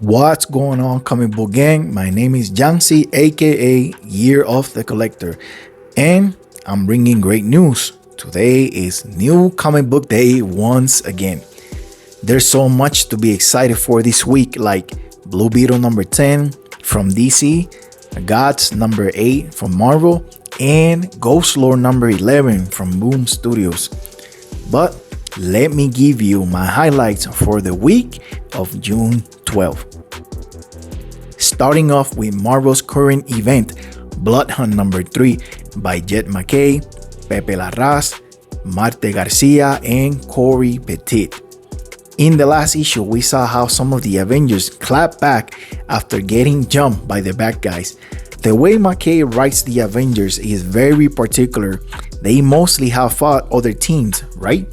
What's going on, comic book gang? My name is Jansi, aka Year of the Collector, and I'm bringing great news. Today is new comic book day once again. There's so much to be excited for this week, like Blue Beetle number 10 from DC, Gods number 8 from Marvel, and Ghost Lore number 11 from Boom Studios. But let me give you my highlights for the week of June 12th. Starting off with Marvel's current event, Blood Hunt number 3 by MacKay, Pepe Larraz, Marte Garcia, and Cory Petite. In the last issue, we saw how some of the Avengers clapped back after getting jumped by the bad guys. The way MacKay writes the Avengers is very particular. They mostly have fought other teams, right?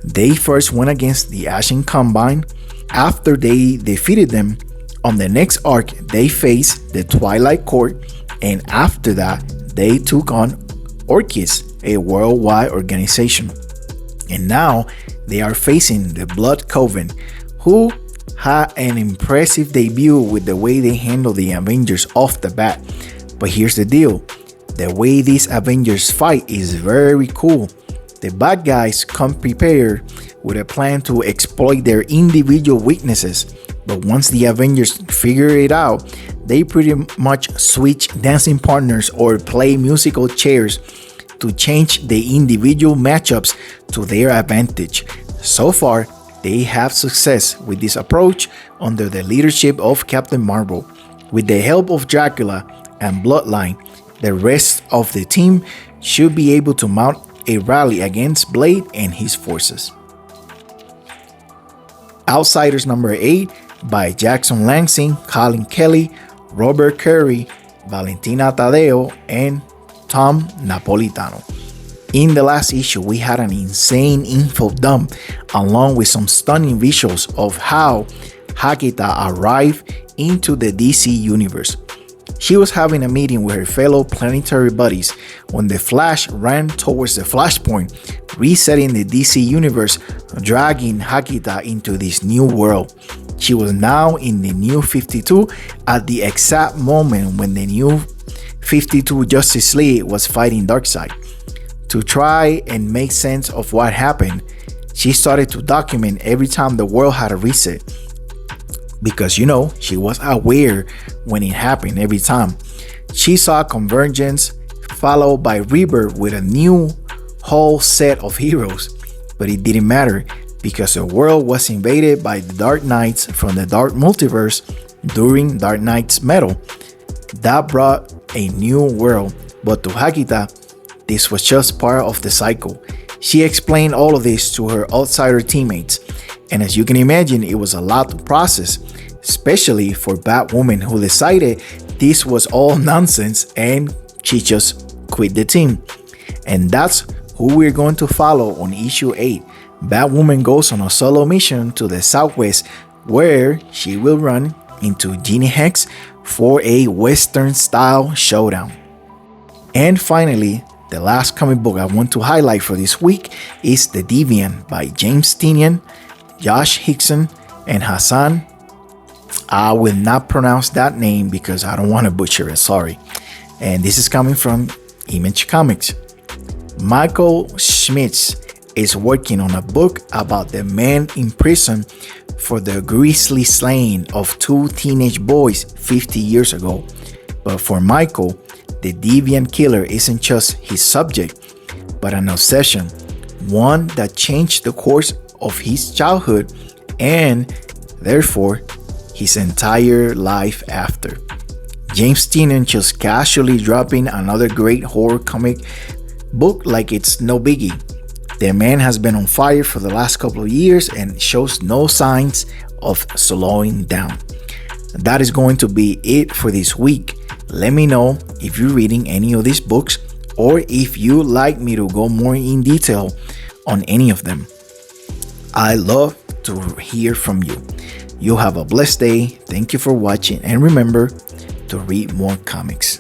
They first went against the Ashen Combine. After they defeated them, on the next arc, they faced the Twilight Court, and after that, they took on Orchis, a worldwide organization. And now, they are facing the Blood Coven, who had an impressive debut with the way they handled the Avengers off the bat. But here's the deal, the way these Avengers fight is very cool. The bad guys come prepared with a plan to exploit their individual weaknesses. But once the Avengers figure it out, they pretty much switch dancing partners or play musical chairs to change the individual matchups to their advantage. So far, they have success with this approach under the leadership of Captain Marvel. With the help of Dracula and Bloodline, the rest of the team should be able to mount a rally against Blade and his forces. Outsiders number 8 by Jackson Lanzing, Collin Kelly, Robert Carey, Valentina Taddeo, and Tom Napolitano. In the last issue, we had an insane info dump along with some stunning visuals of how Hakita arrived into the DC universe. She was having a meeting with her fellow planetary buddies when the Flash ran towards the Flashpoint, resetting the DC universe, dragging Hakita into this new world. She was now in the New 52 at the exact moment when the New 52 Justice League was fighting Darkseid. To try and make sense of what happened, she started to document every time the world had a reset. Because she was aware when it happened every time. She saw Convergence followed by Rebirth with a new whole set of heroes. But it didn't matter because the world was invaded by the Dark Knights from the Dark Multiverse during Dark Knight's Metal. That brought a new world, but to Hakita, this was just part of the cycle. She explained all of this to her outsider teammates, and as you can imagine, it was a lot to process, especially for Batwoman, who decided this was all nonsense and she just quit the team. And that's who we're going to follow on issue 8. Batwoman goes on a solo mission to the Southwest where she will run into Genie Hex for a Western style showdown. And finally, the last comic book I want to highlight for this week is The Deviant by James Tynion, Josh Hixson, and Hassan. I will not pronounce that name because I don't want to butcher it, sorry. And this is coming from Image Comics. Michael Schmitz is working on a book about the man in prison for the grisly slaying of 2 teenage boys 50 years ago. But for Michael, the deviant killer isn't just his subject, but an obsession, one that changed the course of his childhood and therefore his entire life after. James Tynion just casually dropping another great horror comic book like it's no biggie. The man has been on fire for the last couple of years and shows no signs of slowing down. That is going to be it for this week. Let me know if you're reading any of these books or if you'd like me to go more in detail on any of them. I love to hear from you. You have a blessed day. Thank you for watching, and remember to read more comics.